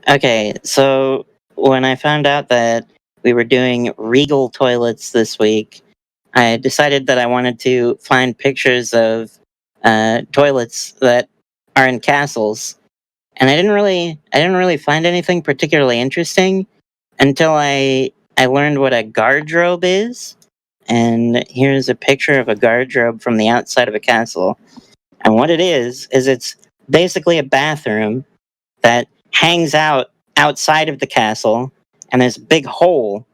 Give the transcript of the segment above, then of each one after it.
Okay, so when I found out that we were doing Regal toilets this week, I decided that I wanted to find pictures of toilets that are in castles, and I didn't really find anything particularly interesting until I learned what a guardrobe is. And here's a picture of a guardrobe from the outside of a castle. And what it is it's basically a bathroom that hangs out outside of the castle, and there's a big hole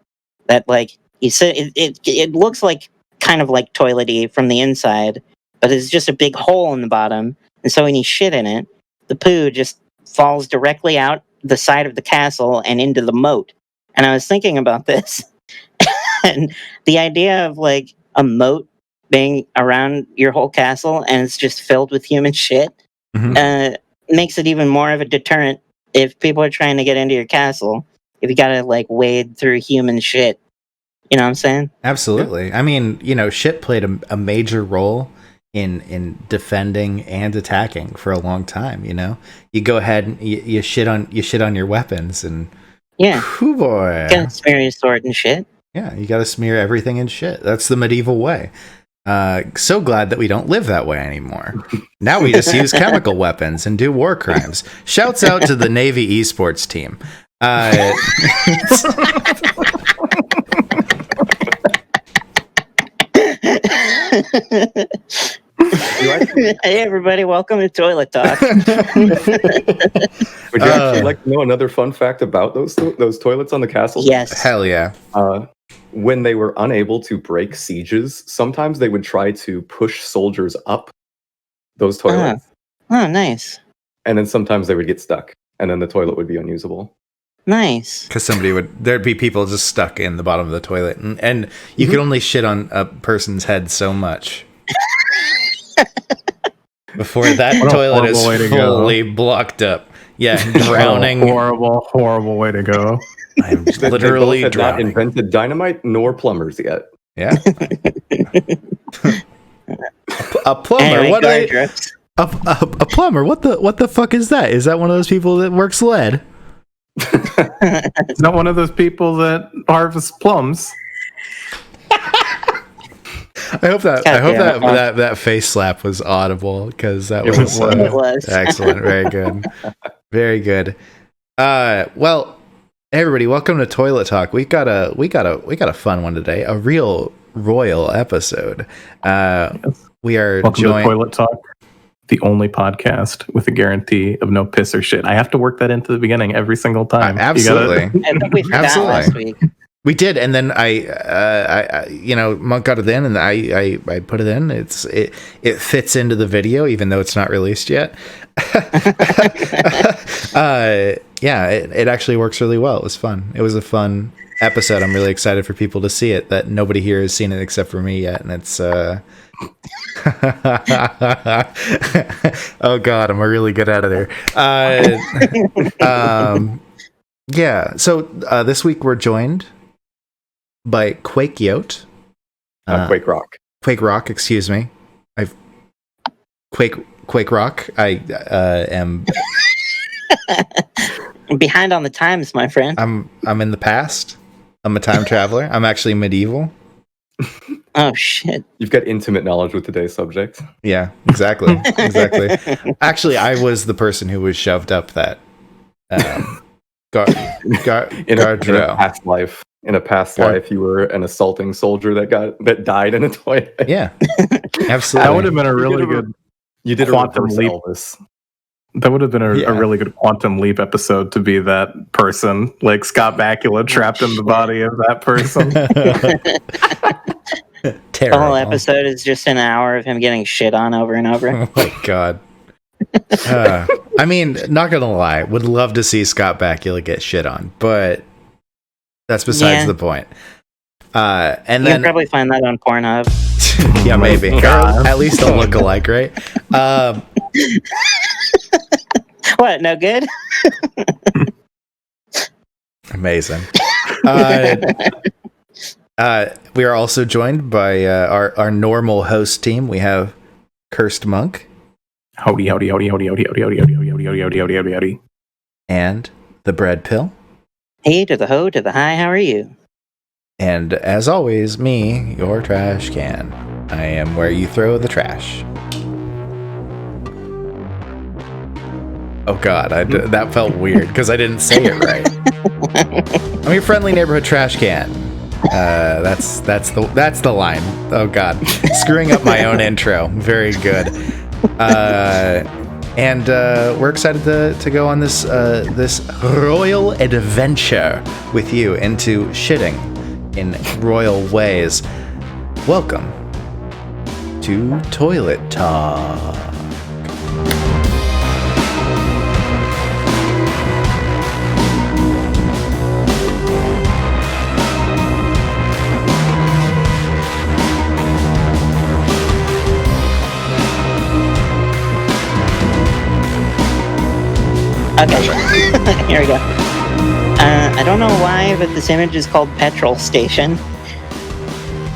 that, like, you sit. It looks like kind of like toilety from the inside, but it's just a big hole in the bottom. And so when you shit in it, the poo just falls directly out the side of the castle and into the moat. And I was thinking about this, and the idea of like a moat being around your whole castle and it's just filled with human shit uh, makes it even more of a deterrent if people are trying to get into your castle. If you gotta like wade through human shit, you know what I'm saying? Absolutely. I mean, shit played a major role in defending and attacking for a long time. You go ahead and you shit on your weapons, and Yeah, whoo boy, you gotta smear your sword and shit. yeah, you got to smear everything in shit. That's the medieval way. So glad that we don't live that way anymore. Now we just use chemical weapons and do war crimes. Shouts out to the Navy esports team. Hey everybody, welcome to Toilet Talk. Would you actually like to know another fun fact about those toilets on the castle? Yes. Hell yeah. When they were unable to break sieges, sometimes they would try to push soldiers up those toilets. Oh, nice. And then sometimes they would get stuck, and then the toilet would be unusable. Nice. Because there'd be people just stuck in the bottom of the toilet, and you could only shit on a person's head so much before that toilet is fully blocked up. Yeah, drowning. Horrible way to go. I'm literally they both had drowning. not invented dynamite nor plumbers yet. Yeah. A plumber. Anyway, A plumber. What the fuck is that? Is that one of those people that works lead? It's not one of those people that harvest plums. I hope that face slap was audible, because that was, it was. Excellent. Very good. Very good. Well, everybody, welcome to Toilet Talk. We got a fun one today. A real royal episode. We are welcome joined. to Toilet Talk, the only podcast with a guarantee of no piss or shit. I have to work that into the beginning every single time. Absolutely. I think we forgot last week. We did, and then I Monk got it in, and I put it in. It fits into the video, even though it's not released yet. Yeah, it actually works really well. It was fun. It was a fun episode. I'm really excited for people to see it. That nobody here has seen it except for me yet, and it's. Oh God, I'm a really good editor. Yeah. So this week we're joined by QuakeRoc. QuakeRoc, excuse me. QuakeRoc. I am behind on the times, my friend. I'm in the past. I'm a time traveler. I'm actually medieval. Oh shit. You've got intimate knowledge with today's subject. Yeah, exactly. Actually, I was the person who was shoved up that guardrail. In a past life, you were an assaulting soldier that died in a toilet. Yeah, absolutely. That would have been a really good. You did quantum a leap. Elvis. That would have been a really good quantum leap episode to be that person, like Scott Bakula trapped in the body of that person. The whole episode is just an hour of him getting shit on over and over. Oh my God. I mean, not gonna lie, would love to see Scott Bakula get shit on, but that's besides the point. And you then can probably find that on Pornhub. Yeah, maybe. At least a look-alike, right? What? No good? Amazing. We are also joined by our normal host team. We have CursedMonk. Howdy. And the bread pill. Hey to the ho, to the high, how are you? And as always, me, your trash can. I am where you throw the trash. Oh God, that felt weird because I didn't say it right. I'm your friendly neighborhood trash can. That's the line. Oh God, screwing up my own intro. Very good. And we're excited to go on this royal adventure with you into shitting in royal ways. Welcome to Toilet Talk. Okay, here we go. I don't know why, but this image is called Petrol Station.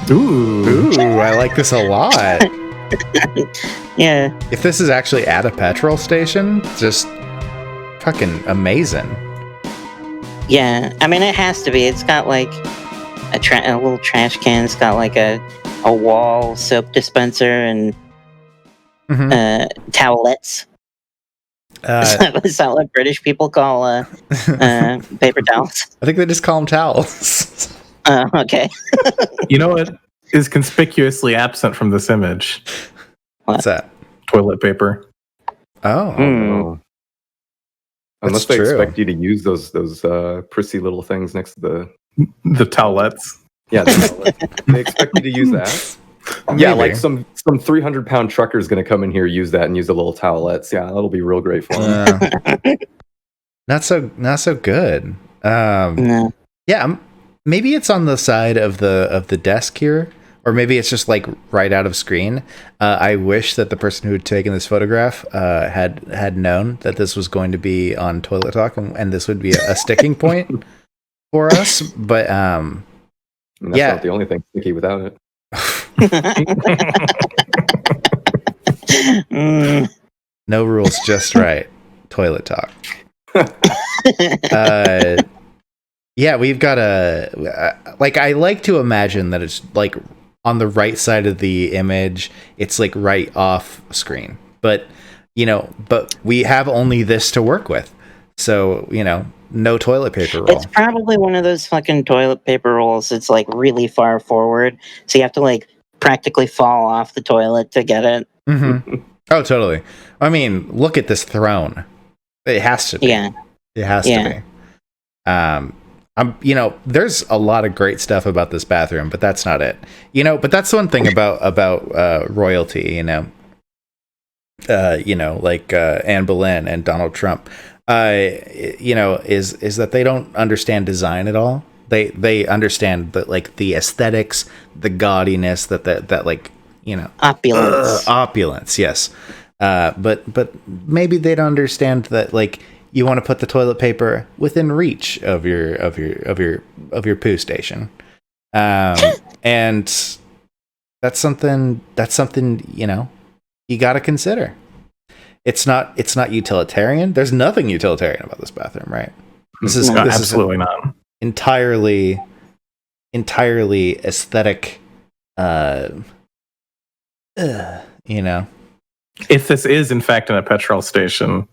Ooh, I like this a lot. Yeah. If this is actually at a petrol station, just fucking amazing. Yeah, I mean, it has to be. It's got like a little trash can. It's got like a wall soap dispenser and towelettes. Is that what British people call paper towels? I think they just call them towels. Okay. You know what is conspicuously absent from this image? What's that? Toilet paper. Oh. No. Unless they true. expect you to use those prissy little things next to the towelettes. Yeah, they expect you to use that. Maybe. Yeah, like some 300-pound trucker is going to come in here, use that, and use the little towelettes. Yeah, that'll be real great for them. Not so good. No. Yeah, maybe it's on the side of the desk here, or maybe it's just like right out of screen. I wish that the person who had taken this photograph had known that this was going to be on Toilet Talk, and this would be a sticking point for us. But And that's not the only thing sticky without it. No rules, just right. Toilet Talk. Yeah, we've got I like to imagine that it's like on the right side of the image. It's like right off screen, but we have only this to work with. So, no toilet paper roll. It's probably one of those fucking toilet paper rolls. It's like really far forward, so you have to like practically fall off the toilet to get it. Mm-hmm. Oh, totally. I mean, look at this throne. It has to be. Yeah. It has to be. There's a lot of great stuff about this bathroom, but that's not it. But that's one thing about royalty. Like Anne Boleyn and Donald Trump. Is that they don't understand design at all. They understand that like the aesthetics, the gaudiness, that like opulence, yes. But maybe they don't understand that like you want to put the toilet paper within reach of your poo station, and that's something you got to consider. It's not utilitarian. There's nothing utilitarian about this bathroom, right? This is absolutely not entirely aesthetic. If this is in fact in a petrol station,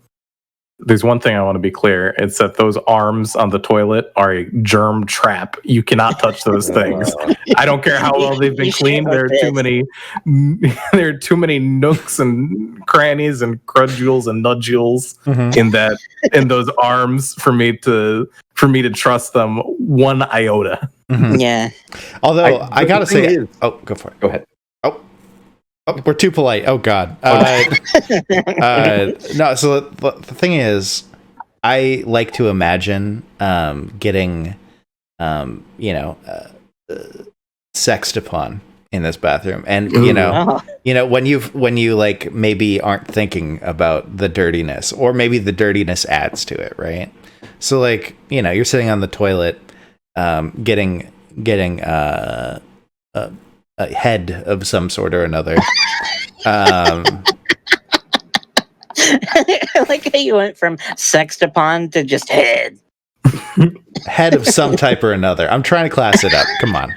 there's one thing I want to be clear. It's that those arms on the toilet are a germ trap. You cannot touch those things. I don't care how well they've been cleaned. There are too many nooks and crannies and crudules and nudules in those arms for me to trust them one iota. Mm-hmm. Yeah. Although I gotta say, go for it. Go ahead. Oh, we're too polite. Oh God. No. So the thing is, I like to imagine getting, sexed upon in this bathroom, and when you like maybe aren't thinking about the dirtiness, or maybe the dirtiness adds to it, right? So like you're sitting on the toilet, getting a head of some sort or another. I like how you went from sexed upon to just head. head of some type or another. I'm trying to class it up. Come on.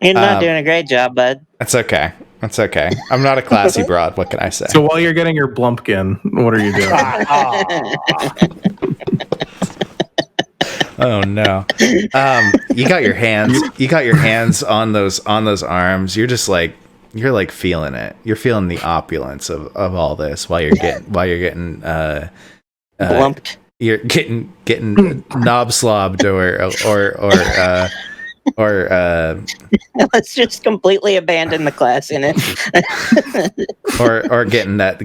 You're not doing a great job, bud. That's okay. That's okay. I'm not a classy broad. What can I say? So while you're getting your blumpkin, what are you doing? Oh no. You got your hands on those arms. You're just like feeling it. You're feeling the opulence of all this while you're getting Blumped. You're getting knob slobbed or Let's just completely abandon the class in it. or getting the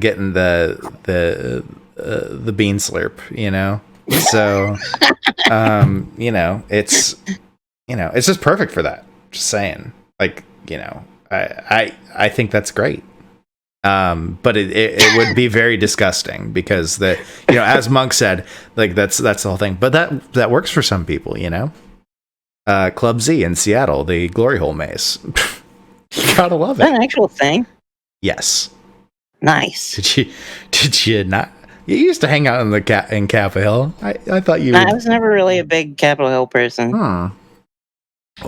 bean slurp, you know. So it's just perfect for that. Just saying. Like, I think that's great. But it would be very disgusting because as Monk said, like that's the whole thing. But that works for some people, you know. Club Z in Seattle, the glory hole maze. You gotta love it. Is that an actual thing? Yes. Nice. Did you not? You used to hang out in Capitol Hill. I thought you. I was never really a big Capitol Hill person. Well,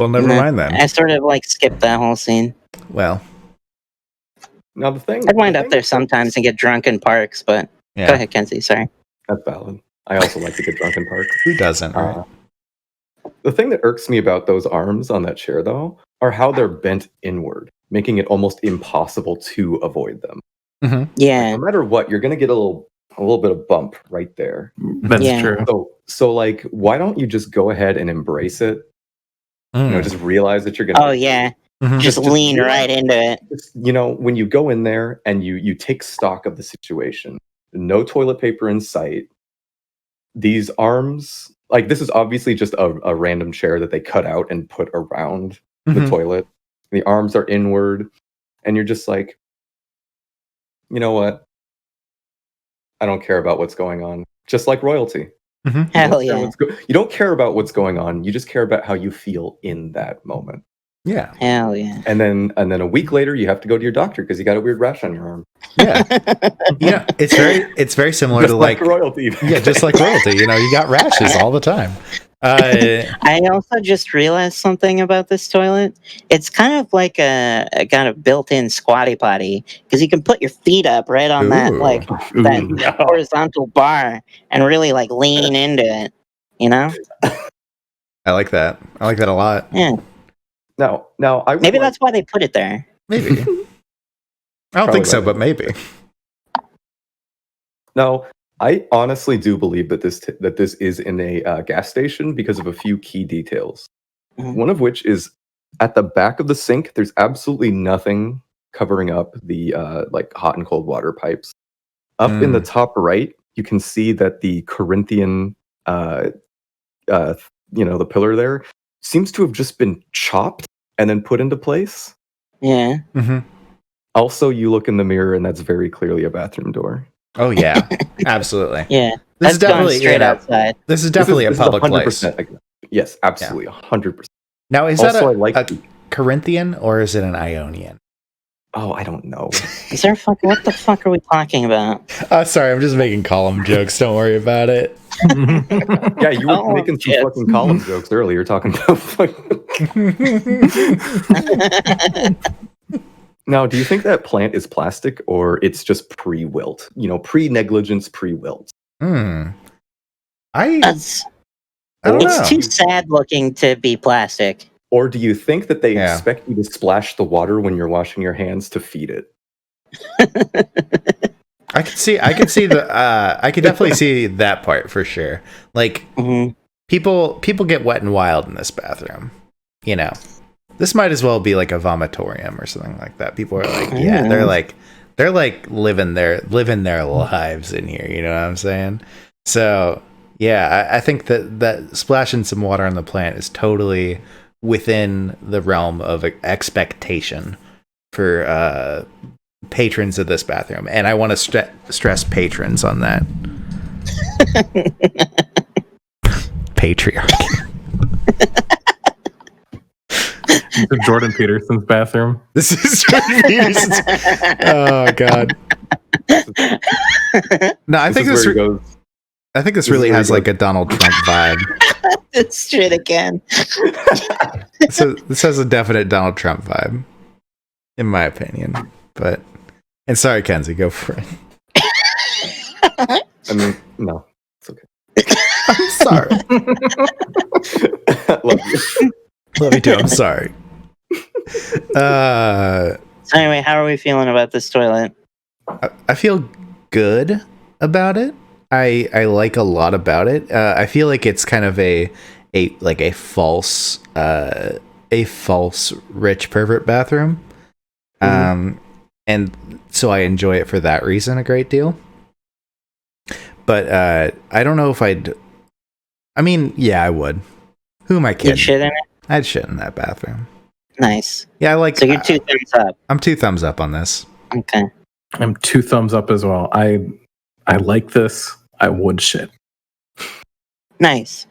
never mind then. I sort of skipped that whole scene. Well, now the thing. I'd wind up there sometimes and get drunk in parks, but yeah. Go ahead, Kenzie. Sorry. That's valid. I also like to get drunk in parks. Who doesn't? Right? The thing that irks me about those arms on that chair, though, are how they're bent inward, making it almost impossible to avoid them. Mm-hmm. Yeah. No matter what, you're going to get a little bit of bump right there. That's true. So like, why don't you just go ahead and embrace it? Just realize that you're going to... Oh, yeah. Mm-hmm. Just lean right into it. When you go in there and you take stock of the situation, no toilet paper in sight, these arms... Like, this is obviously just a random chair that they cut out and put around the toilet. The arms are inward, and you're just like, you know what? I don't care about what's going on. Just like royalty. Mm-hmm. Hell yeah. You don't care about what's going on. You just care about how you feel in that moment. Yeah. Hell yeah. And then a week later, you have to go to your doctor because you got a weird rash on your arm. Yeah. Yeah. It's very similar Just to like royalty. Yeah, just like royalty. You got rashes all the time. I also just realized something about this toilet. It's kind of like got a built-in squatty potty because you can put your feet up right on that horizontal bar and really lean into it. You know? I like that. I like that a lot. Yeah. Now, maybe that's why they put it there. Maybe. I don't think so, but maybe. No, I honestly do believe that this is in a gas station because of a few key details. Mm-hmm. One of which is at the back of the sink. There's absolutely nothing covering up the hot and cold water pipes. Up in the top right, you can see that the Corinthian, the pillar there seems to have just been chopped and then put into place. Yeah. Mm-hmm. Also, you look in the mirror, and that's very clearly a bathroom door. Oh yeah, absolutely. Yeah, this is definitely straight outside. This is definitely a public place. Yes, absolutely, 100%. Now, is that a Corinthian or is it an Ionian? Oh, I don't know. Is there what the fuck are we talking about? Sorry, I'm just making column jokes. Don't worry about it. Yeah, you were making some fucking column jokes earlier, talking about. Now, do you think that plant is plastic or it's just pre-wilt? Pre-negligence, pre-wilt. I don't know. It's too sad looking to be plastic. Or do you think that they expect you to splash the water when you're washing your hands to feed it? I could definitely see that part for sure. Like, people get wet and wild in this bathroom. This might as well be like a vomitorium or something like that. People are like, they're living their lives in here. You know what I'm saying? So yeah, I think that splashing some water on the plant is totally within the realm of expectation for patrons of this bathroom, and I want to stress patrons on that. Patriarchy. Jordan Peterson's bathroom. This is Jordan Peterson's. Oh god. No, I think this goes. I think this This really is has really like a Donald Trump vibe. This shit again. So this has a definite Donald Trump vibe, in my opinion. And sorry, Kenzie, go for it. I mean, no, it's okay. I'm sorry. Love you. Love you too. I'm sorry. So anyway, how are we feeling about this toilet? I feel good about it. I like a lot about it. I feel like it's kind of a false rich pervert bathroom. And so I enjoy it for that reason a great deal. But I don't know if I mean, yeah, I would. Who am I kidding? You'd shit in it? I'd shit in that bathroom. Nice. Yeah, I like. So you're 2 thumbs up. I'm 2 thumbs up on this. Okay. I'm 2 thumbs up as well. I like this. I would shit. Nice.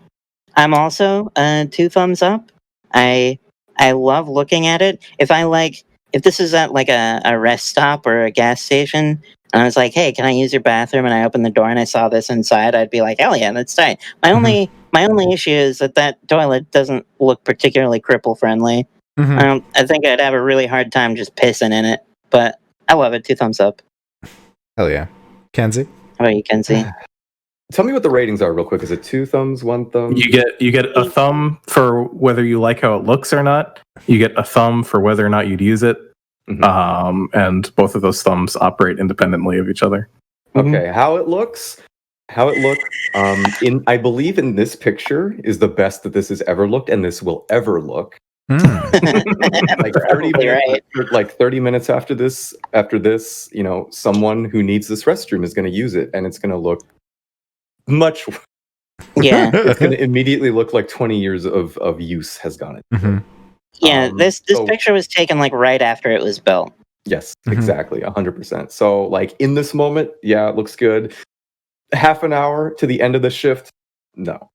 I'm also 2 thumbs up. I love looking at it. If this is at like a rest stop or a gas station, and I was like, hey, can I use your bathroom? And I opened the door and I saw this inside, I'd be like, hell yeah, that's tight. My only issue is that toilet doesn't look particularly cripple friendly. Mm-hmm. I think I'd have a really hard time just pissing in it. But I love it. 2 thumbs up. Hell yeah. Kenzie? How about you, Kenzie? Tell me what the ratings are real quick. Is it 2 thumbs, 1 thumb? You get a thumb for whether you like how it looks or not. You get a thumb for whether or not you'd use it. Mhm. And both of those thumbs operate independently of each other. Okay, how it looks. I believe in this picture is the best that this has ever looked, and this will ever look. Like 30 minutes, right. like 30 minutes after this, someone who needs this restroom is going to use it, and it's going to look much. Yeah. It's going to immediately look like 20 years of use has gone into it. Mm-hmm. Yeah, this picture was taken like right after it was built. Yes, Mhm. exactly, 100%. So, like in this moment, yeah, it looks good. Half an hour to the end of the shift, no.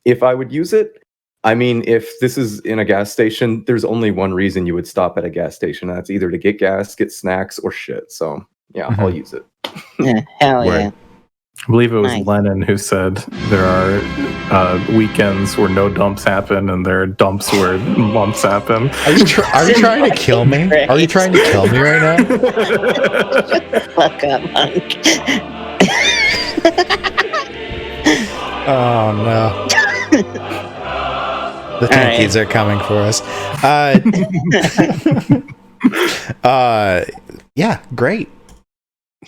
If I would use it, I mean, if this is in a gas station, there's only one reason you would stop at a gas station. And that's either to get gas, get snacks, or shit. So, yeah, I'll use it. Yeah, hell yeah. I believe it was Nice. Lenin who said there are weekends where no dumps happen and there are dumps where lumps happen. Are you trying to kill me? Are you trying to kill me right now? Shut the fuck up, Monk. Oh no. The tankies are coming for us. Yeah, great.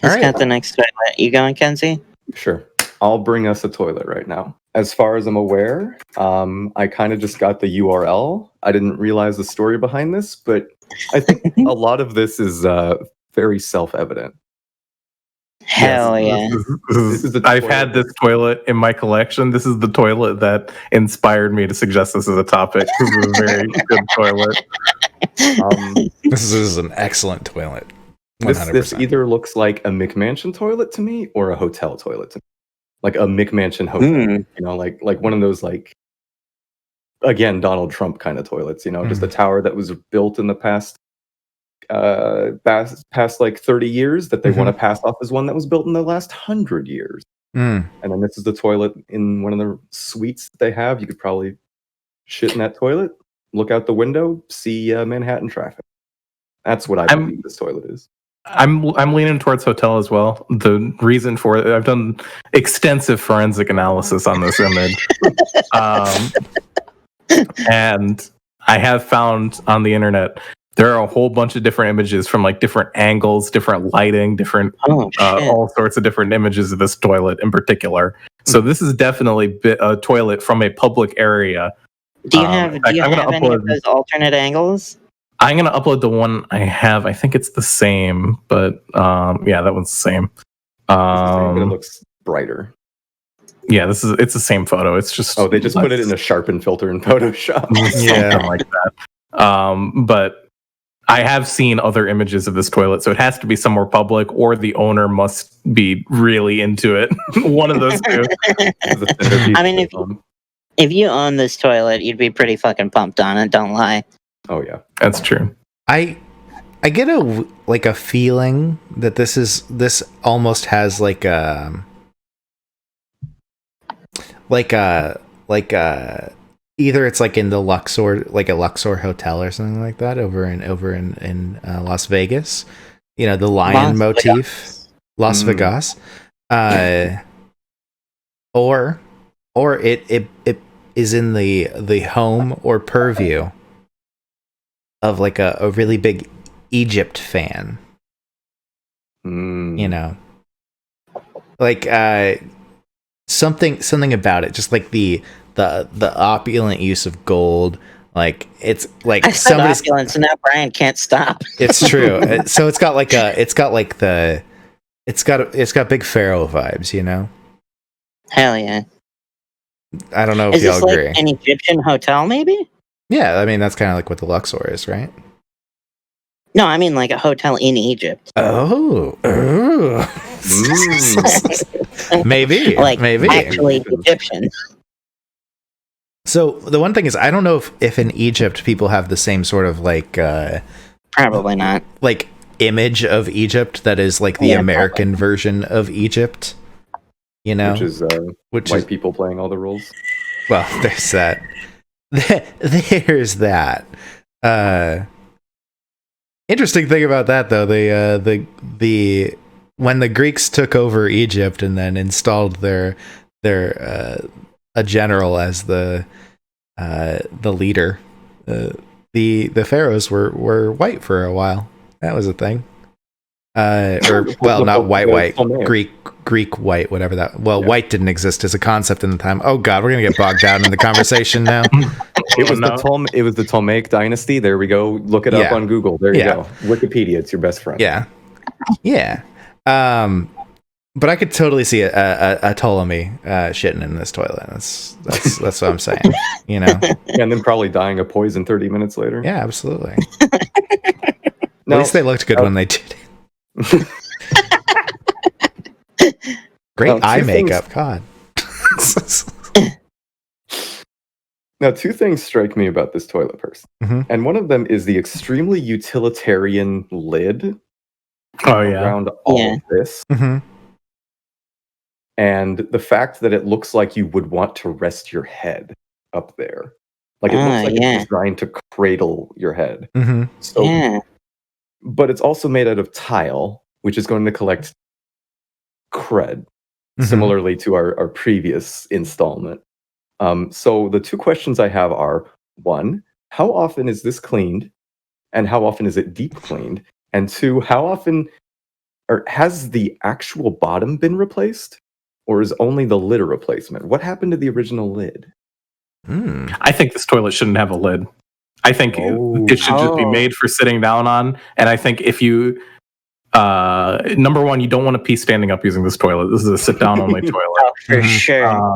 Who's got the next toilet? You going, Kenzie? Sure. I'll bring us a toilet right now. As far as I'm aware, I kind of just got the URL. I didn't realize the story behind this, but I think a lot of this is very self-evident. Hell yeah. I've had this toilet in my collection. This is the toilet that inspired me to suggest this as a topic. This is a very good toilet. This is an excellent toilet. 100%. This either looks like a McMansion toilet to me or a hotel toilet to me. Like a McMansion hotel. Like one of those, like, again, Donald Trump kind of toilets, just a tower that was built in the past like 30 years that they want to pass off as one that was built in the last 100 years. And then this is the toilet in one of the suites that they have. You could probably shit in that toilet, look out the window, see Manhattan traffic. That's what I believe this toilet is. I'm leaning towards hotel as well. The reason for it, I've done extensive forensic analysis on this image. And I have found on the internet there are a whole bunch of different images from like different angles, different lighting, different all sorts of different images of this toilet in particular. So this is definitely a toilet from a public area. Do you have any of those alternate angles? I'm going to upload the one I have. I think it's the same, but yeah, that one's the same. But it looks brighter. Yeah, it's the same photo. It's just they just put it in a sharpen filter in Photoshop. Something like that. But I have seen other images of this toilet, so it has to be somewhere public, or the owner must be really into it. One of those two. I mean, if you own this toilet, you'd be pretty fucking pumped on it. Don't lie. Oh yeah, that's true. I get a feeling that this almost has like a either it's like in the Luxor, like a Luxor hotel or something like that over in Las Vegas. You know, the lion motif, Las Vegas, or it is in the home or purview of like a really big Egypt fan. You know, like something about it, just like the opulent use of gold. Like it's like I said opulent, so now Brian can't stop. It's true. So it's got big pharaoh vibes, you know. Hell yeah! I don't know if Is y'all this agree. like an Egyptian hotel, maybe? Yeah, I mean that's kind of like what the Luxor is, right? No, I mean like a hotel in Egypt. Oh. maybe actually Egyptian. So the one thing is, I don't know if in Egypt people have the same sort of like probably not, like image of Egypt that is like the American version of Egypt, you know, which is white people playing all the roles. Well, there's that. There's that. Interesting thing about that though, the when the Greeks took over Egypt and then installed their a general as the leader, the pharaohs were white for a while. That was a thing. Or well, not white, Greek white, whatever that. Well, yeah. White didn't exist as a concept in the time. Oh God, we're gonna get bogged down in the conversation now. It was the Ptolemaic dynasty. There we go. Look it up on Google. There you go. Wikipedia, it's your best friend. Yeah. But I could totally see a Ptolemy shitting in this toilet. That's what I'm saying. You know, and then probably dying of poison 30 minutes later. Yeah, absolutely. At least they looked good when they did it. Great eye makeup, God. Now, two things strike me about this toilet person, and one of them is the extremely utilitarian lid. Around all of this. And the fact that it looks like you would want to rest your head up there. Like it looks like it's designed to cradle your head. But it's also made out of tile, which is going to collect crud, similarly to our previous installment. So the two questions I have are, one, how often is this cleaned? And how often is it deep cleaned? And two, how often, or has the actual bottom been replaced? Or is only the lid a replacement? What happened to the original lid? I think this toilet shouldn't have a lid. I think it should just be made for sitting down on. And I think if you, number one, you don't want to pee standing up using this toilet. This is a sit down only toilet. Oh, for sure.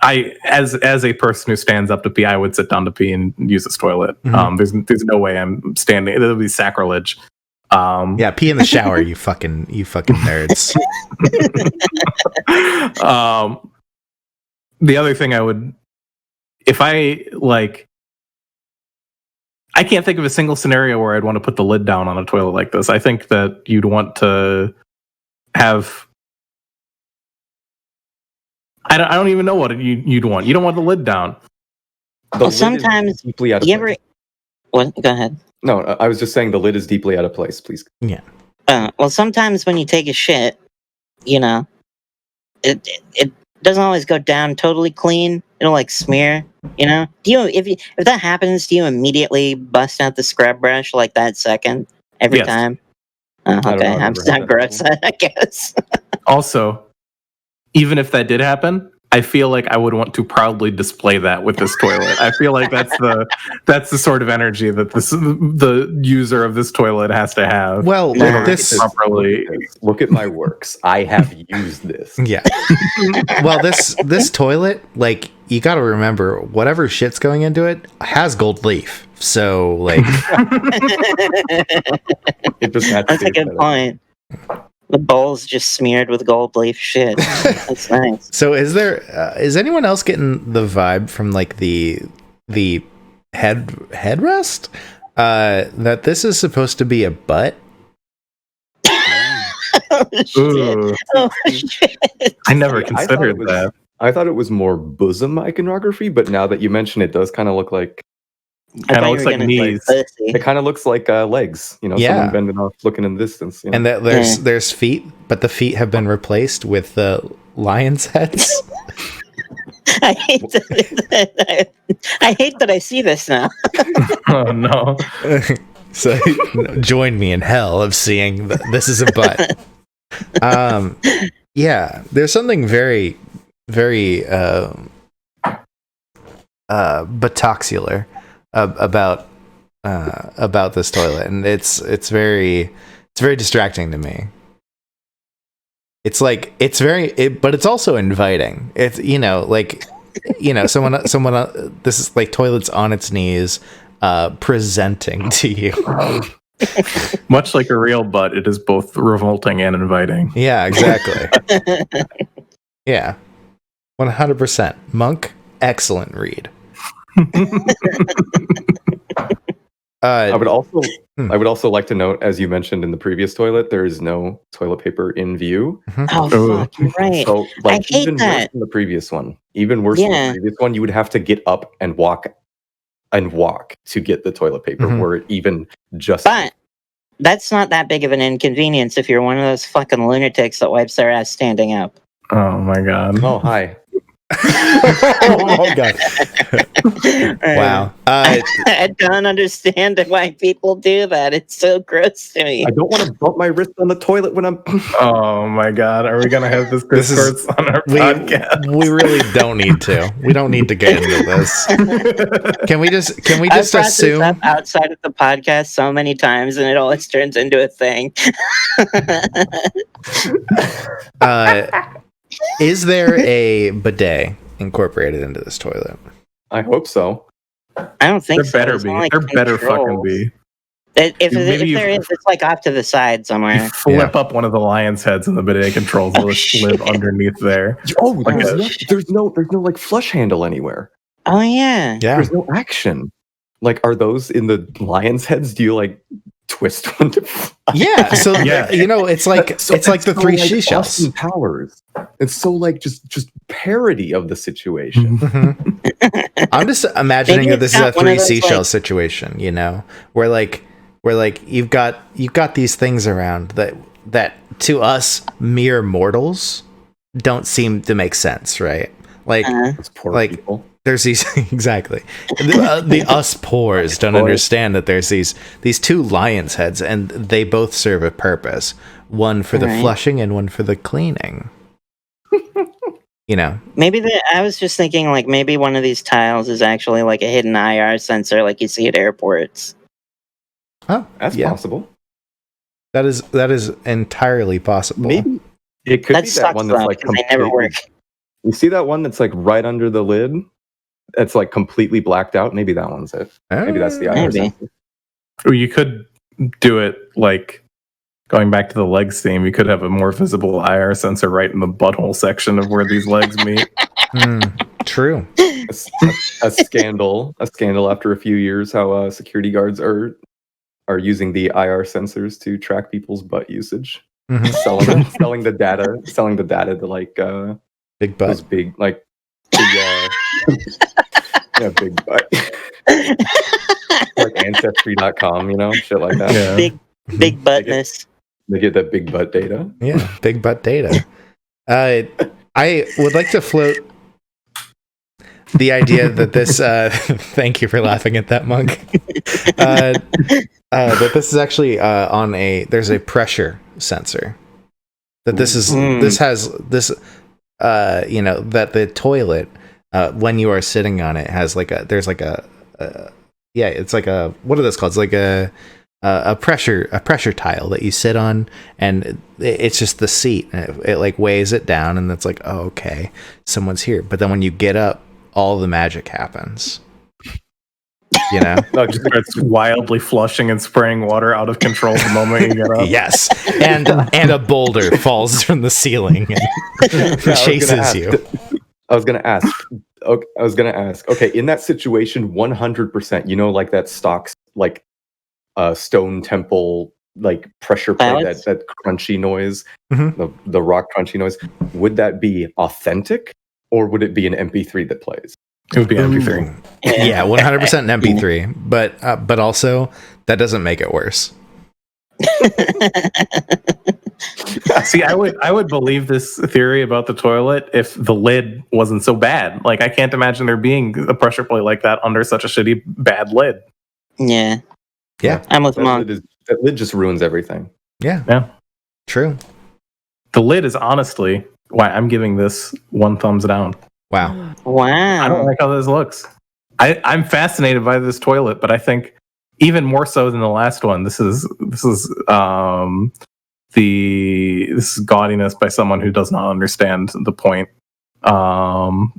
As a person who stands up to pee, I would sit down to pee and use this toilet. There's no way I'm standing. It'll be sacrilege. Yeah, pee in the shower, you fucking nerds. The other thing I would, if I can't think of a single scenario where I'd want to put the lid down on a toilet like this. I think that you'd want to have. I don't even know what you'd want. You don't want the lid down. Well, sometimes deeply out of place. What? Go ahead. No, I was just saying the lid is deeply out of place. Please. Yeah. Well, sometimes when you take a shit, you know, it doesn't always go down totally clean. It'll like smear. You know, if that happens, do you immediately bust out the scrub brush like that second every time? Okay, I'm so gross, I guess. Also, even if that did happen, I feel like I would want to proudly display that with this toilet. I feel like that's the sort of energy that the user of this toilet has to have. Well, properly. Look at my works. I have used this. Yeah. Well, this toilet, like, you got to remember, whatever shit's going into it has gold leaf. So, like, that's a good point. The bowl's just smeared with gold leaf shit. That's nice. So is anyone else getting the vibe from like the headrest that this is supposed to be a butt? Oh, shit. I never considered that. I thought it was more bosom iconography, but now that you mention it, does kind of look like I Kinda thought looks you were like gonna knees. say pussy. it kind of looks like legs. You know, Yeah. someone bending off, looking in the distance. You know? And that there's feet, but the feet have been replaced with lions' heads. I hate that. I hate that I see this now. Oh no. So join me in hell of seeing this is a butt. Yeah, there's something very, very butoxular about this toilet, and it's very distracting to me. It's like but it's also inviting. It's someone this is like toilets on its knees, presenting to you. Much like a real butt, it is both revolting and inviting. Yeah, exactly. Yeah, 100%. Monk, excellent read. I would also like to note, as you mentioned in the previous toilet, there is no toilet paper in view. Oh fuck, you're right. So, I hate even worse that. than the previous one. Even worse than the previous one, you would have to get up and walk to get the toilet paper, were it even just. But that's not that big of an inconvenience if you're one of those fucking lunatics that wipes their ass standing up. Oh my god. Oh, hi. Oh god. Wow. I don't understand why people do that. It's so gross to me. I don't want to bump my wrist on the toilet when I'm. Oh my god. Are we gonna have this discourse on our podcast? We really don't need to. We don't need to get into this. Can we just I've brought assume this up outside of the podcast so many times, and it always turns into a thing. Is there a bidet incorporated into this toilet? I hope so. I don't think There so. better It's be. not like There better fucking controls. be. If Maybe there is, it's like off to the side You somewhere. flip up one of the lion's heads and the bidet controls will just live underneath there. Oh, Like there's no like flush handle anywhere. Oh yeah. Yeah. There's no action. Like, are those in the lion's heads? Do you like twist one to? Yeah. So Yeah. it's like the three seashells. Austin Powers. It's so like just parody of the situation. Mhm. I'm just imagining Maybe that this it's is a not one of three those, seashell situation, where you've got these things around that to us mere mortals don't seem to make sense, right? Like Those poor Like- people. there's these exactly the us poors don't understand that there's these two lions heads and they both serve a purpose, one for the Right. flushing and one for the cleaning. Maybe I was just thinking like maybe one of these tiles is actually like a hidden IR sensor, like you see at airports. Oh, That's yeah, possible. that is entirely possible. Maybe it could That be that sucks one that's though, like because they never work. You see that one that's like right under the lid? It's like completely blacked out. Maybe that one's it. Maybe that's the IR Maybe. sensor. Or you could do it like going back to the legs theme. You could have a more visible IR sensor right in the butthole section of where these legs meet. True. A scandal after a few years. How security guards are using the IR sensors to track people's butt usage. Mhm. selling the data to like Big those butt. big like big butt. Like ancestry.com, shit like that. Yeah. Big buttness. They get that big butt data. Yeah, big butt data. I would like to float the idea that this. Thank you for laughing at that, Monk. That this is actually on there's a pressure sensor. That this is that the toilet when you are sitting on it has there's it's like a, what are those called? It's like a pressure tile that you sit on, and it's just the seat. It like weighs it down, and it's like, oh, okay, someone's here. But then when you get up, all the magic happens. No, just starts wildly flushing and spraying water out of control the moment you get up. Yes, and a boulder falls from the ceiling and chases you. I was gonna ask. Okay, in that situation, 100%. Like that stocks like stone temple like pressure plate, that crunchy noise, Mhm. the rock crunchy noise. Would that be authentic, or would it be an MP3 that plays? It would be MP3. Yeah, 100% an MP3. But also that doesn't make it worse. See, I would believe this theory about the toilet if the lid wasn't so bad. Like, I can't imagine there being a pressure plate like that under such a shitty bad lid. Yeah. Yeah. I'm with That Monk. that lid just ruins everything. Yeah. True. The lid is honestly why I'm giving this 1 thumbs down. Wow. Wow. I don't like how this looks. I'm fascinated by this toilet, but I think even more so than the last one, this is gaudiness by someone who does not understand the point.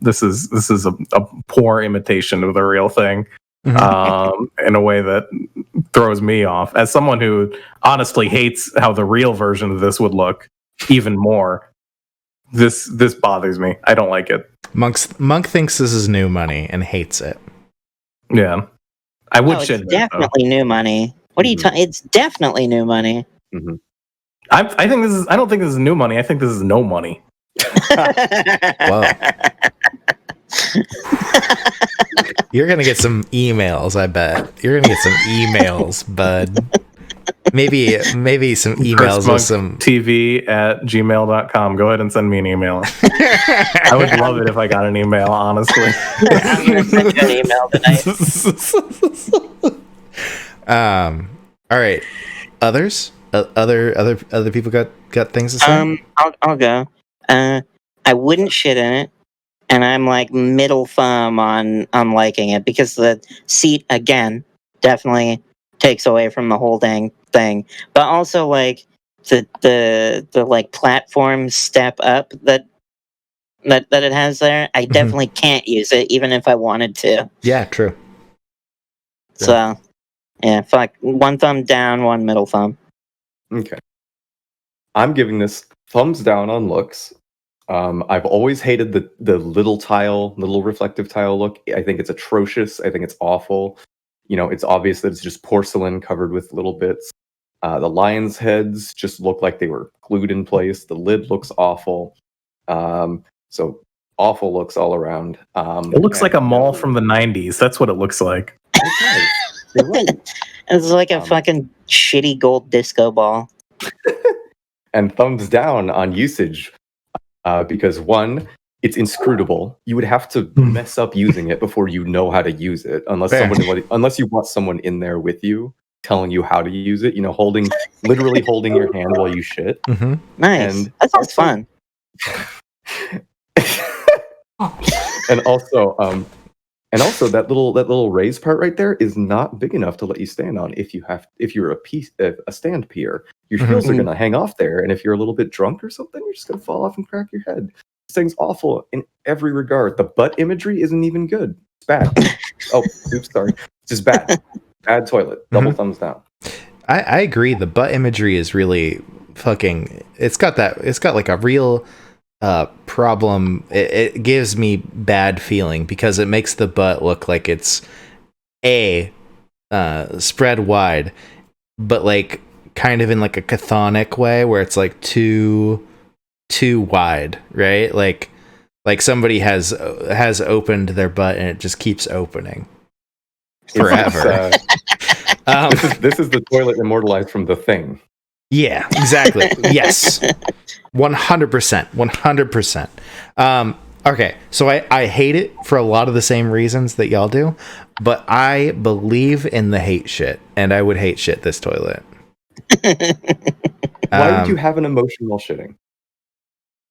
This is a poor imitation of the real thing, in a way that throws me off. As someone who honestly hates how the real version of this would look even more, this bothers me. I don't like it. Monk thinks this is new money and hates it. Yeah, I would it's shit. definitely new money. What are you talking? It's definitely new money. Mm-hmm. I think this is. I don't think this is new money. I think this is no money. Whoa. You're gonna get some emails, I bet. You're gonna get some emails, bud. Maybe some emails with some TV@gmail.com. Go ahead and send me an email. I would love it if I got an email, honestly. I'm gonna send you an email tonight. All right. Others? Other people got things to say? I'll go. I wouldn't shit in it, and I'm like middle thumb on liking it because the seat again definitely takes away from the whole dang thing, but also like the like platform step up that it has there. I definitely can't use it even if I wanted to. Yeah, true. So yeah, fuck, 1 thumb down, 1 middle thumb. Okay. I'm giving this thumbs down on looks. I've always hated the little reflective tile look. I think it's atrocious. I think it's awful. You know, it's obvious that it's just porcelain covered with little bits. The lion's heads just look like they were glued in place. The lid looks awful. So awful looks all around. It looks like a mall from the 90s. That's what it looks like. Okay. You're right. It's like a fucking shitty gold disco ball. And thumbs down on usage, because 1, it's inscrutable. You would have to mess up using it before you know how to use it, unless you want someone in there with you telling you how to use it. You know, literally holding your hand while you shit. Nice. And that sounds fun. And also that little raised part right there is not big enough to let you stand on. If you're a stand peer, your heels are gonna hang off there, and if you're a little bit drunk or something, you're just gonna fall off and crack your head. This thing's awful in every regard. The butt imagery isn't even good. It's bad. Oh, oops, sorry. It's just bad. Bad toilet. Double thumbs down. I agree. The butt imagery is really fucking. It's got like a real problem. It gives me bad feeling because it makes the butt look like it's spread wide, but like kind of in like a chthonic way where it's like too wide, right? Like somebody has opened their butt and it just keeps opening forever. This is the toilet immortalized from The Thing. Yeah, exactly. Yes. 100%. Okay, so I hate it for a lot of the same reasons that y'all do, but I believe in the hate shit, and I would hate shit this toilet. Why would you have an emotion while shitting?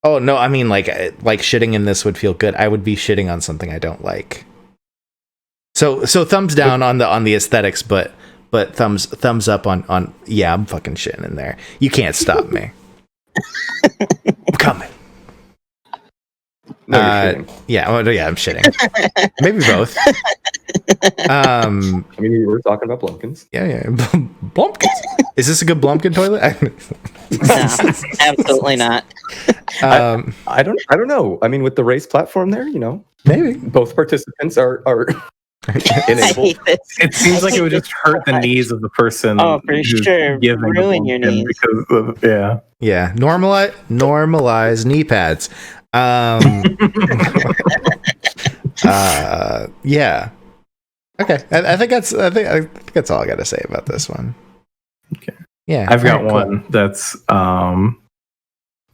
Oh no, I mean like shitting in this would feel good. I would be shitting on something I don't like. So thumbs down on the aesthetics, but thumbs up on yeah, I'm fucking shitting in there. You can't stop me. I'm coming. No, you're shitting. Yeah, I'm shitting. Maybe both. I mean, we were talking about Blumpkins. Yeah. Blumpkins. Is this a good Blumpkin toilet? No, absolutely not. I don't know. I mean, with the raised platform there, you know, maybe both participants are enabled. It seems like it would just hurt the knees of the person. Oh, for sure. Ruin your knees. Because of, Yeah. Normalize knee pads. Yeah. Okay. I think that's all I got to say about this one. Okay. Yeah. I've got Alright, cool. one that's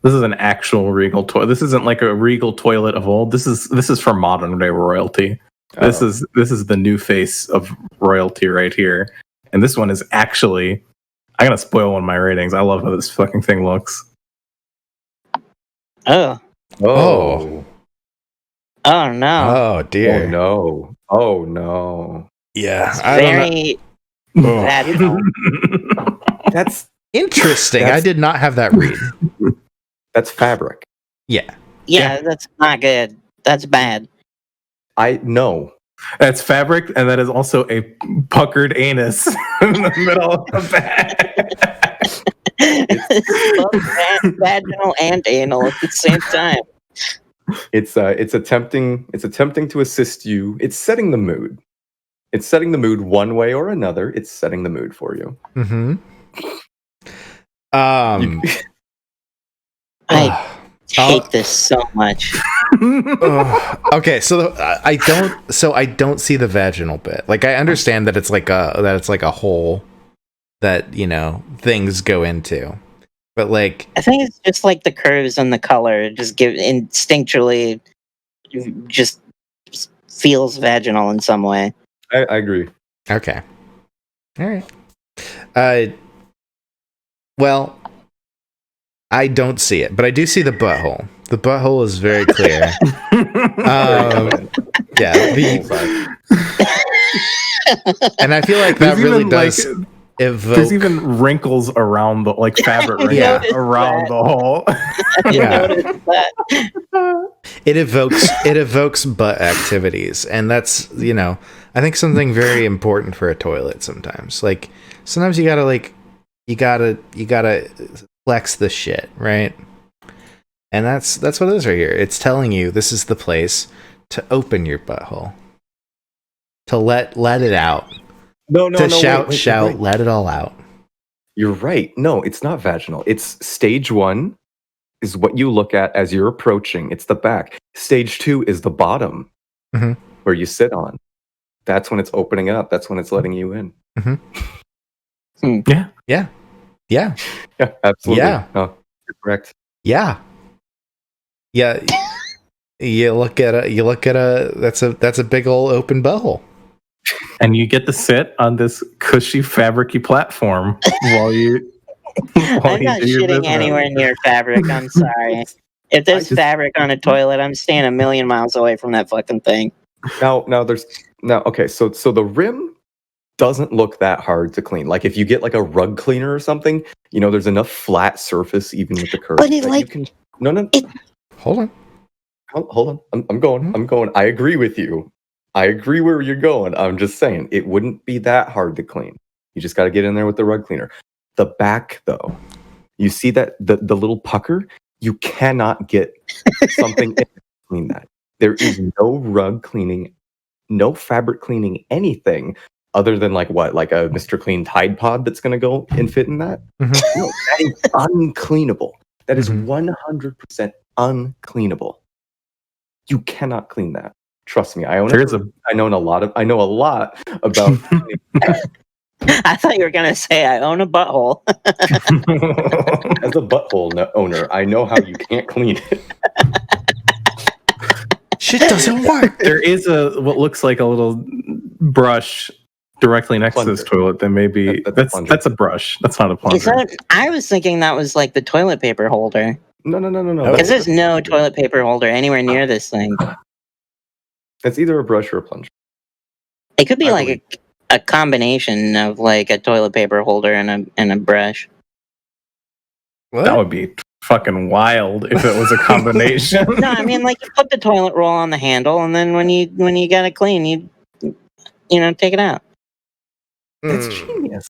this is an actual Regal toilet. This isn't like a Regal toilet of old. This is for modern day royalty. This is the new face of royalty right here. And this one is actually, I'm gonna spoil one of my ratings. I love how this fucking thing looks. Oh. Oh. Oh no. Oh dear. Oh no. Oh no. Yeah. It's I don't know. very Oh. vaginal. That's Interesting. I That's- did not have that read. that's fabric. Yeah. Yeah, that's not good. That's bad. I know. That's fabric, and that is also a puckered anus in the middle of the bag. It's both vaginal and anal at the same time. It's attempting to assist you. It's setting the mood. It's setting the mood one way or another. It's setting the mood for you. Mm-hmm. I hate this so much. Okay, so I don't see the vaginal bit. Like I understand that it's like a hole that, you know, things go into. But like I think it's just like the curves and the color just give instinctually just feels vaginal in some way. I agree. okay. All right. Well, I don't see it, but I do see the butthole. The butthole is very clear. Yeah, and I feel like that really does evoke. There's even wrinkles around the fabric wrinkles Yeah. around the hole. Yeah. Noticed that. It evokes butt activities, and that's, you know, I think something very important for a toilet sometimes. Like sometimes you gotta flex the shit, right? And that's what it is right here. It's telling you this is the place to open your butthole, to let it out, to shout, wait. let it all out. You're right. No, it's not vaginal. It's stage 1 is what you look at as you're approaching. It's the back. Stage 2 is the bottom, Mhm. where you sit on. That's when it's opening up. That's when it's letting you in. Yeah. Yeah, absolutely. Yeah. No, you're correct. Yeah. You look at a that's a big old open butthole. And you get to sit on this cushy, fabricy platform while you. I'm not shitting anywhere near fabric. I'm sorry. If there's fabric on a toilet, I'm staying a million miles away from that fucking thing. Okay, so the rim doesn't look that hard to clean. Like if you get like a rug cleaner or something, you know, there's enough flat surface even with the curve. But it that like you can, no. Hold on. Hold on. I'm going. I agree with you. I agree where you're going. I'm just saying it wouldn't be that hard to clean. You just got to get in there with the rug cleaner. The back though, you see that the little pucker, you cannot get something in to clean that. There is no rug cleaning, no fabric cleaning, anything other than like a Mr. Clean Tide Pod that's going to go and fit in that. Mhm. No, that is uncleanable. That is Mhm. 100% uncleanable. You cannot clean that. Trust me. I know a lot about cleaning. I thought you were gonna say I own a butthole. As a butthole owner, I know how you can't clean it. Shit doesn't work. There is what looks like a little brush directly next to this toilet. That may be that's a brush. That's not a plunger. I was thinking that was like the toilet paper holder. No. Because there's no toilet paper holder anywhere near this thing. It's either a brush or a plunger. It could be like a combination of like a toilet paper holder and a brush. What? That would be fucking wild if it was a combination. No, I mean like you put the toilet roll on the handle, and then when you got it clean, you know, take it out. That's genius.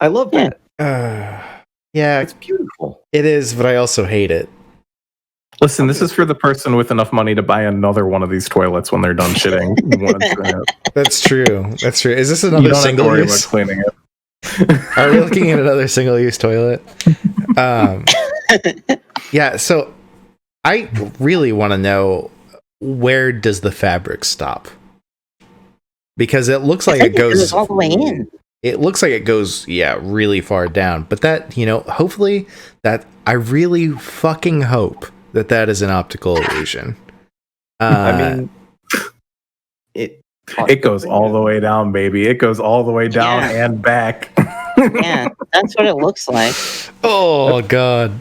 I love that. Yeah, It's beautiful. it is, but I also hate it. Listen, this is for the person with enough money to buy another one of these toilets when they're done shitting. That's true. Is this You another don't have to single worry use? about cleaning it. Are we looking at another single use toilet? Yeah, so I really want to know, where does the fabric stop? Because it looks like it goes all the way in. It looks like it goes, really far down. But that, hopefully I really fucking hope that is an optical illusion. I mean, it goes all the way down, baby. It goes all the way down and back. Yeah, that's what it looks like. Oh God.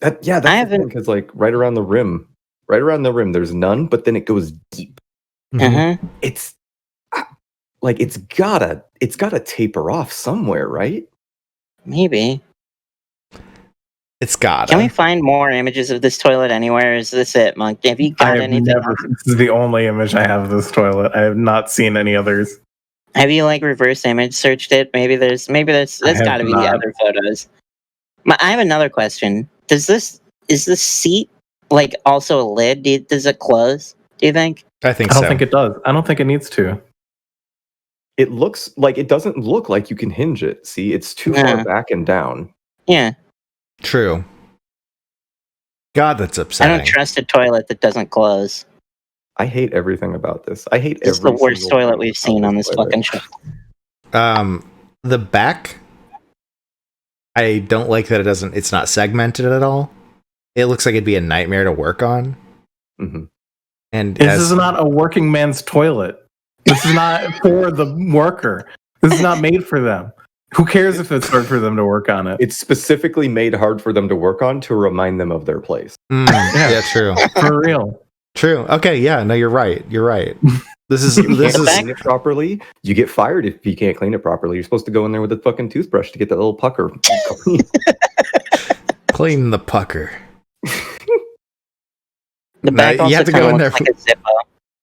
That's because like right around the rim, there's none, but then it goes deep. Mm-hmm. It's like it's gotta taper off somewhere, right? Maybe. It's gotta. Can we find more images of this toilet anywhere? Is this it, Monk? Have you got anything else? This is the only image I have of this toilet. I have not seen any others. Have you reverse image searched it? Maybe there's got to be other photos. I have another question. Is this seat also a lid? Does it close? Do you think? I think I don't think it does. I don't think it needs to. It looks like it doesn't look like you can hinge it. See, it's too far back and down. Yeah. True. God, that's upsetting. I don't trust a toilet that doesn't close. I hate everything about this. I hate This is the worst toilet we've seen on this fucking show. The back, I don't like that it's not segmented at all. It looks like it'd be a nightmare to work on. Mm-hmm. And this is not a working man's toilet. This is not for the worker. This is not made for them. Who cares if it's hard for them to work on it? It's specifically made hard for them to work on to remind them of their place. Yeah, true. For real. True. Okay, yeah, no, you're right. This is Clean it properly. You get fired if you can't clean it properly. You're supposed to go in there with a fucking toothbrush to get that little pucker. Clean the pucker. The back also you have to go in there. Like a Zippo.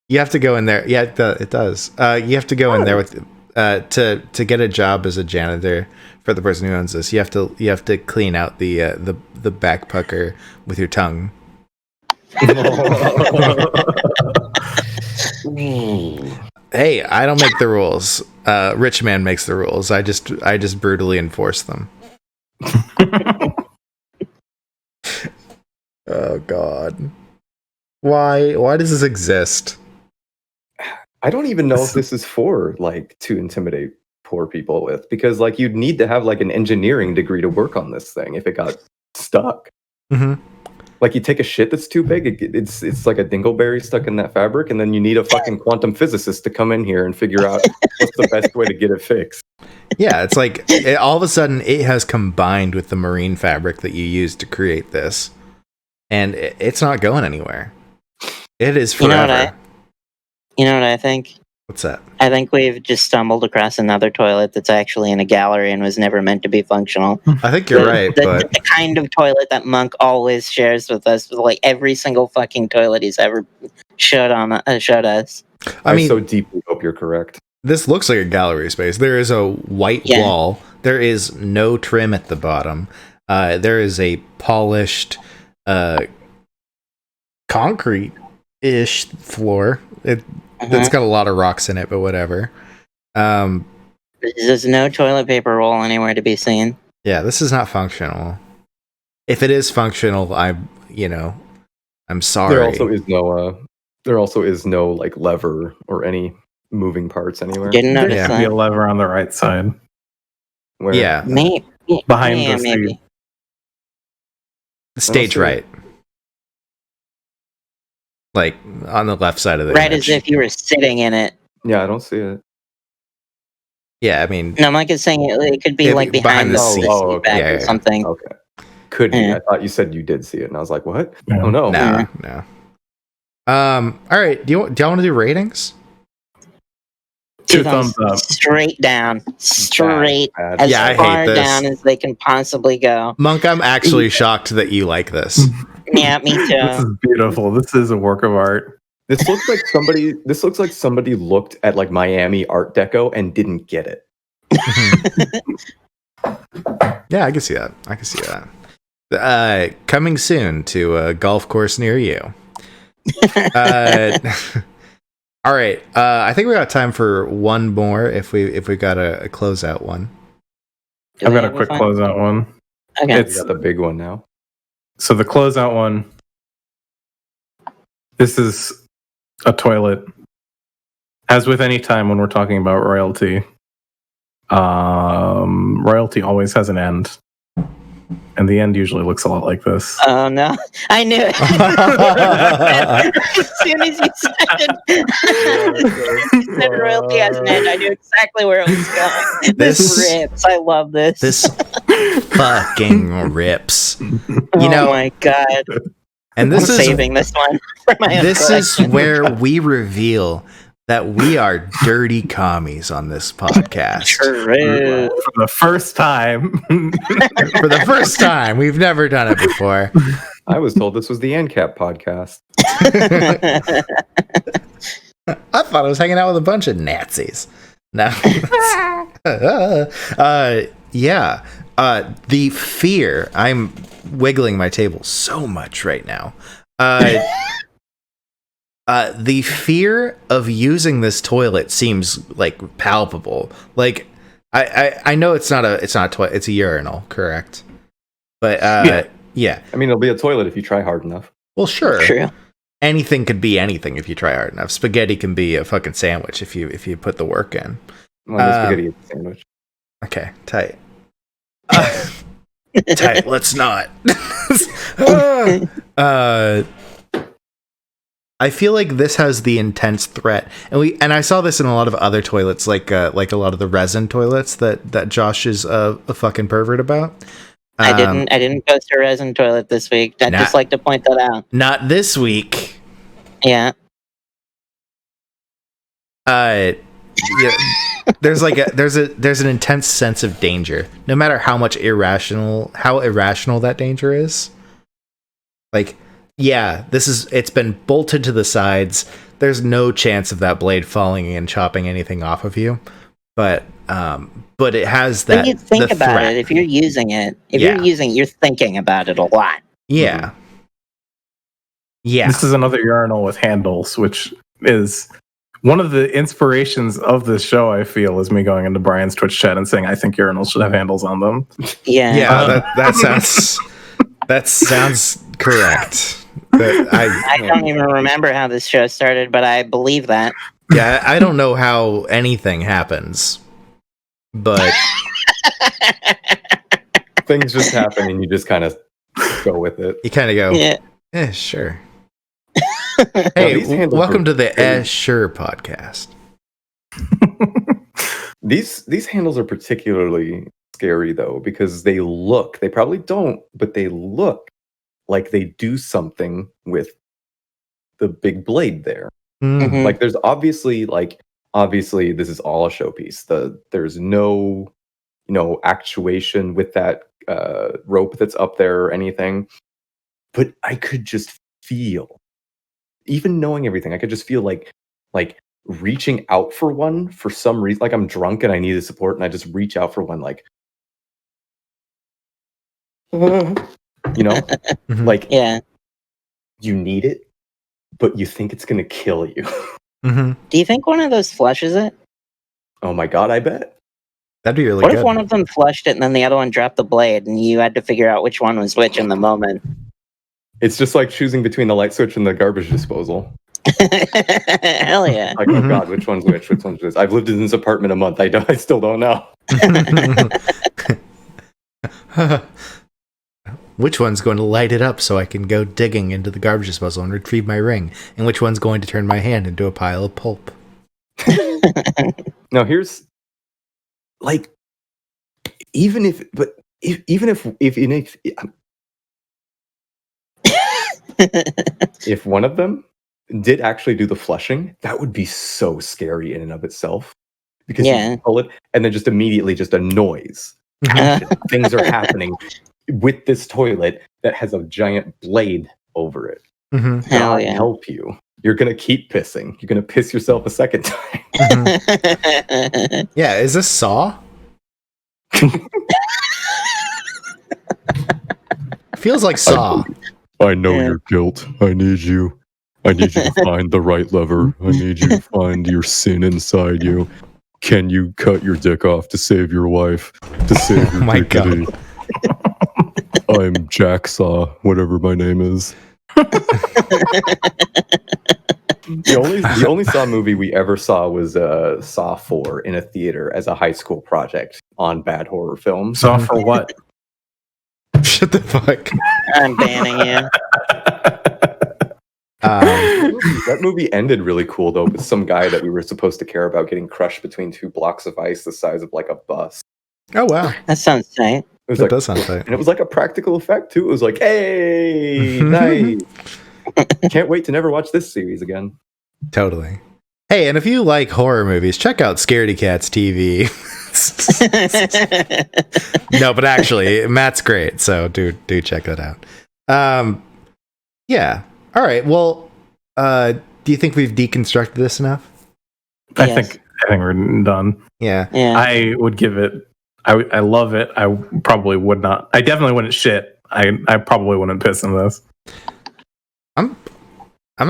You have to go in there. Yeah, it does. You have to go in there with to get a job as a janitor for the person who owns this. You have to clean out the back pucker with your tongue. Hey, I don't make the rules. Rich man makes the rules. I just brutally enforce them. Oh God. Why does this exist? I don't even know if this is for to intimidate poor people with, because you'd need to have an engineering degree to work on this thing if it got stuck. Mm-hmm. You take a shit that's too big, it's like a dingleberry stuck in that fabric, and then you need a fucking quantum physicist to come in here and figure out what's the best way to get it fixed. Yeah, it's all of a sudden it has combined with the marine fabric that you used to create this, and it's not going anywhere. It is forever. You know what I think? What's that? I think we've just stumbled across another toilet that's actually in a gallery and was never meant to be functional. I think you're right, but the kind of toilet that Monk always shares with us, with every single fucking toilet he's ever showed us. I so deeply hope you're correct. This looks like a gallery space. There is a white wall. There is no trim at the bottom. There is a polished concrete-ish floor. It's got a lot of rocks in it, but whatever. There's no toilet paper roll anywhere to be seen. Yeah, this is not functional. If it is functional, I'm sorry. There also is no lever or any moving parts anywhere. Didn't notice There that. should be a lever on the right side. Where? Yeah, Maybe. Behind yeah, the maybe. seat. Stage right. On the left side of the Right, image. as if you were sitting in it. Yeah, I don't see it. Yeah, I mean... No, Mike is saying it could be behind the seat back or something. Okay. Could be. I thought you said you did see it, and I was like, what? Yeah. Oh, no. No. All right, do y'all want to do ratings? 2 thumbs up. Straight down. Straight. Bad. As I hate far this. down as they can possibly go. Monk, I'm actually shocked that you like this. Yeah, me too. This is beautiful. This is a work of art. This looks like somebody looked at Miami Art Deco and didn't get it. Yeah, I can see that. Coming soon to a golf course near you. All right. I think we got time for one more. If we got a closeout one. Do I've we got a have quick one? closeout one. Okay. You got the big one now. So the closeout one This is a toilet. As with any time when we're talking about royalty, royalty always has an end. And the end usually looks a lot like this. Oh no! I knew it. As soon as you said royalty has an end, I knew exactly where it was going. This rips. I love this. This fucking rips. Oh my god! And this I'm is saving this one for my own this is collection. where we reveal that we are dirty commies on this podcast. True. For the first time. For the first time. We've never done it before. I was told this was the ANCAP podcast. I thought I was hanging out with a bunch of Nazis. No. Yeah. The fear. I'm wiggling my table so much right now. The fear of using this toilet seems like palpable. Like I know it's not a toilet, it's a urinal, correct? But yeah. I mean, it'll be a toilet if you try hard enough. Well, sure. True. Anything could be anything if you try hard enough. Spaghetti can be a fucking sandwich if you put the work in. Well, the spaghetti is a sandwich. Okay, tight. Tight. Let's not. I feel like this has the intense threat, and I saw this in a lot of other toilets, like a lot of the resin toilets that Josh is a fucking pervert about. I didn't go to a resin toilet this week. I'd just like to point that out. Not this week. Yeah. Yeah. There's an intense sense of danger, no matter how irrational that danger is. Like, yeah, it's been bolted to the sides. There's no chance of that blade falling and chopping anything off of you. But it has that. When you think about threat. it, if you're using it, you're thinking about it a lot. Yeah. Yeah. This is another urinal with handles, which is one of the inspirations of this show, I feel, is me going into Brian's Twitch chat and saying, I think urinals should have handles on them. Yeah. Yeah, that sounds correct. I don't even remember how this show started, but I believe that. Yeah, I don't know how anything happens, but things just happen and you just kind of go with it. You kind of go, yeah, sure. Hey, welcome to the Sure podcast. These handles are particularly scary though, because they probably don't, but they look like they do something with the big blade there. Mm-hmm. Like there's obviously this is all a showpiece. There's no actuation with that rope that's up there or anything. But I could just feel, even knowing everything, I could just feel like reaching out for one for some reason. Like I'm drunk and I needed support, and I just reach out for one, like like you need it, but you think it's gonna kill you. Mm-hmm. Do you think one of those flushes it? Oh my god, I bet. That'd be really good. What if one of them flushed it and then the other one dropped the blade and you had to figure out which one was which in the moment? It's just like choosing between the light switch and the garbage disposal. Hell yeah. Like, oh god, which one's which? Which one's this? I've lived in this apartment a month. I still don't know. Which one's going to light it up so I can go digging into the garbage disposal and retrieve my ring? And which one's going to turn my hand into a pile of pulp? Now here's like, even if one of them did actually do the flushing, that would be so scary in and of itself. Because you pull it and then just immediately just a noise. Things are happening with this toilet that has a giant blade over it. Mm-hmm. Hell yeah. Help you. You're gonna keep pissing. You're gonna piss yourself a second time. Mm-hmm. Yeah, is this Saw? Feels like Saw. I know your guilt. I need you to find the right lever. I need you to find your sin inside you. Can you cut your dick off to save your wife? To save your dignity? God. I'm Jack Saw, whatever my name is. The only Saw movie we ever saw was Saw 4 in a theater as a high school project on bad horror films. Saw for what? Shut the fuck. I'm banning you. That movie ended really cool though, with some guy that we were supposed to care about getting crushed between two blocks of ice the size of like a bus. Oh wow, That sounds tight. It was that like, does sound tight. and it was like a practical effect too. It was like, hey, nice. Can't wait to never watch this series again. Totally. Hey, and if you like horror movies, check out Scaredy Cats TV. No, but actually, Matt's great, so do check that out. Yeah. All right. Well, do you think we've deconstructed this enough? I Yes. think we're done. Yeah. Yeah. I would give it. I love it. I probably would not. I definitely wouldn't shit. I probably wouldn't piss in this. I'm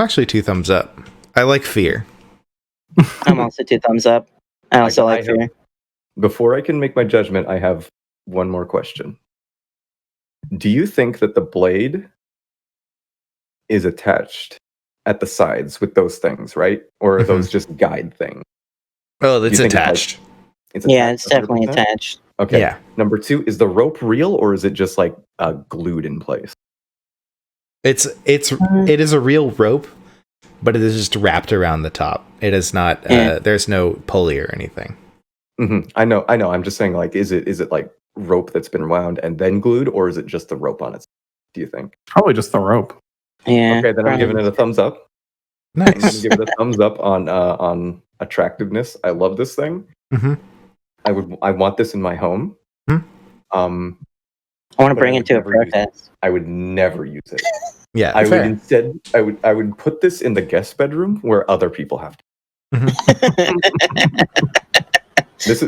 actually 2 thumbs up. I like fear. I'm also 2 thumbs up. I also like have- fear. Before I can make my judgment, I have one more question. Do you think that the blade is attached at the sides with those things, right? Or are those just guide things? Oh, Do it's you think attached. It's Yeah, attached it's definitely 100%? attached. Okay. Yeah. Number 2, is the rope real or is it just like glued in place? It is a real rope, but it is just wrapped around the top. It is not. Yeah. There's no pulley or anything. I know. I'm just saying, like, is it like rope that's been wound and then glued, or is it just the rope on it? Do you think? Probably just the rope. Yeah. Okay, then I'm giving it a thumbs up. I'm gonna Nice. give it a thumbs up on attractiveness. I love this thing. Mhm. I want this in my home. Hmm. I want to But bring I it would to a never use it. protest. I would never use it. Yeah. I would Fair. instead. I would put this in the guest bedroom where other people have to. This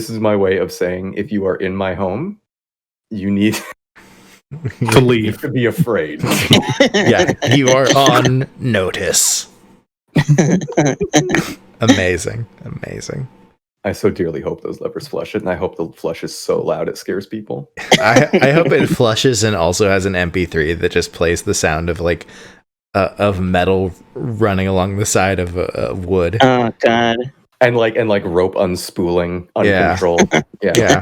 is my way of saying, if you are in my home, you need To leave. to be afraid. Yeah, you are on notice. Amazing. I so dearly hope those levers flush it, and I hope the flush is so loud it scares people. I hope it flushes and also has an MP3 that just plays the sound of like of metal running along the side of wood. Oh God. And like rope unspooling uncontrolled. Yeah. Yeah,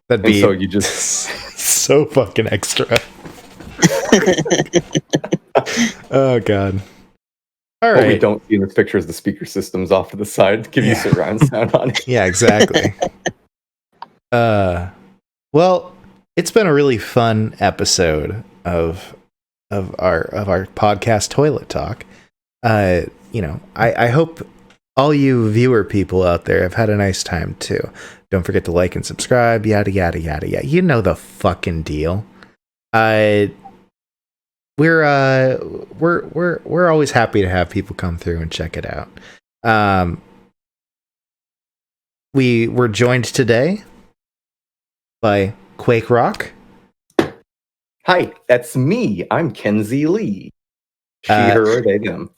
that'd And be so you just so fucking extra. Oh God. All what we right. don't see in this picture is the speaker systems off to the side to give you surround sound on it. Yeah, exactly. Well, it's been a really fun episode of our podcast Toilet Talk. I hope all you viewer people out there have had a nice time too. Don't forget to like and subscribe, yada yada yada yada. You know the fucking deal. We're always happy to have people come through and check it out. We were joined today by QuakeRoc. Hi, that's me. I'm Kenzie Lee. She, her, or they, them.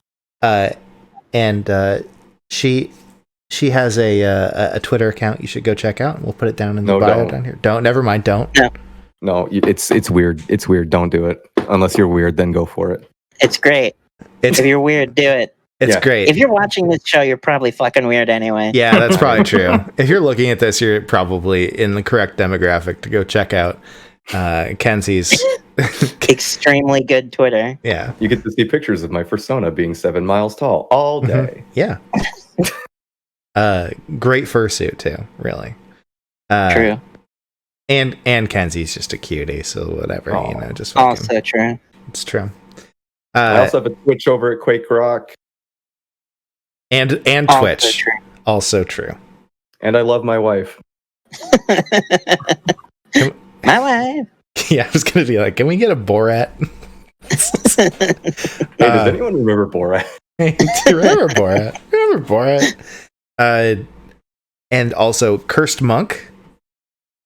And she has a Twitter account you should go check out. We'll put it down in the No, bio don't. down here. Never mind, don't. No, it's weird. It's weird. Don't do it. Unless you're weird, then go for it. It's great. It's If you're weird, do it. it's Yeah. great. If you're watching this show, you're probably fucking weird anyway. Yeah, that's probably true. If you're looking at this, you're probably in the correct demographic to go check out Kenzie's. Extremely good Twitter. Yeah, You get to see pictures of my persona being 7 miles tall all day. yeah. Great fursuit too, really. True. And Kenzie's just a cutie, so whatever, Aw. just fucking, Also true. it's true. I also have a Twitch over at QuakeRoc, and Also Twitch, true. also true. and I love my wife. My wife. Yeah, I was gonna be like, can we get a Borat? Hey, does anyone remember Borat? Do you remember Borat? Remember Borat? And also CursedMonk.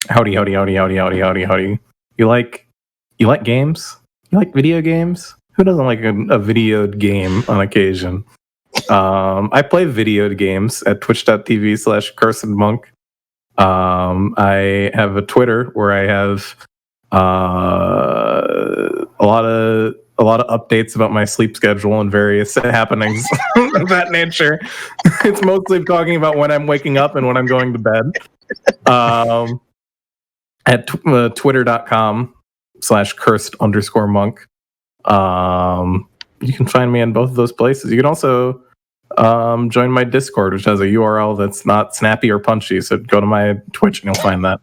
Howdy. You like games? You like video games? Who doesn't like a videoed game on occasion? I play videoed games at twitch.tv/CursedMonk. I have a Twitter where I have a lot of updates about my sleep schedule and various happenings of that nature. It's mostly talking about when I'm waking up and when I'm going to bed. At twitter.com/cursed_monk. You can find me in both of those places. You can also join my Discord, which has a URL that's not snappy or punchy. So go to my Twitch and you'll find that.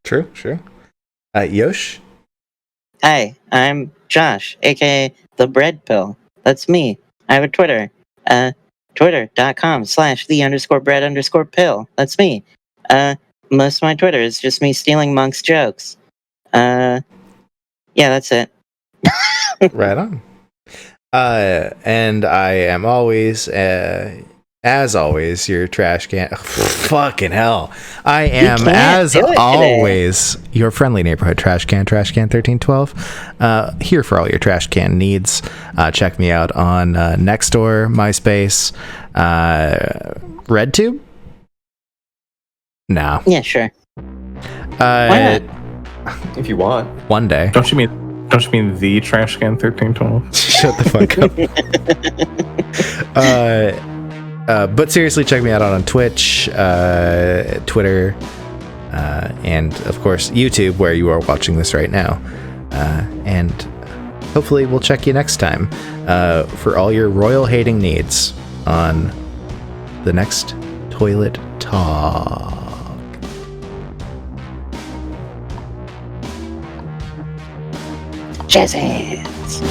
True. Yosh? Hi, I'm Josh, aka TheBreadPill. That's me. I have a Twitter. Twitter.com/the_bread_pill. That's me. Most of my Twitter is just me stealing Monk's jokes. Yeah, that's it. Right on. And I am always, as always, your trash can. Fucking hell. I am, as always, your friendly neighborhood trash can 1312. Here for all your trash can needs. Check me out on Nextdoor, MySpace, RedTube? No. Yeah, sure. Why not? If you want. One day. Don't you mean the trash can 1312? Shut the fuck up. But seriously, check me out on Twitch, Twitter, and of course YouTube, where you are watching this right now. And hopefully we'll check you next time for all your royal hating needs on the next Toilet Talk. Jazz hands.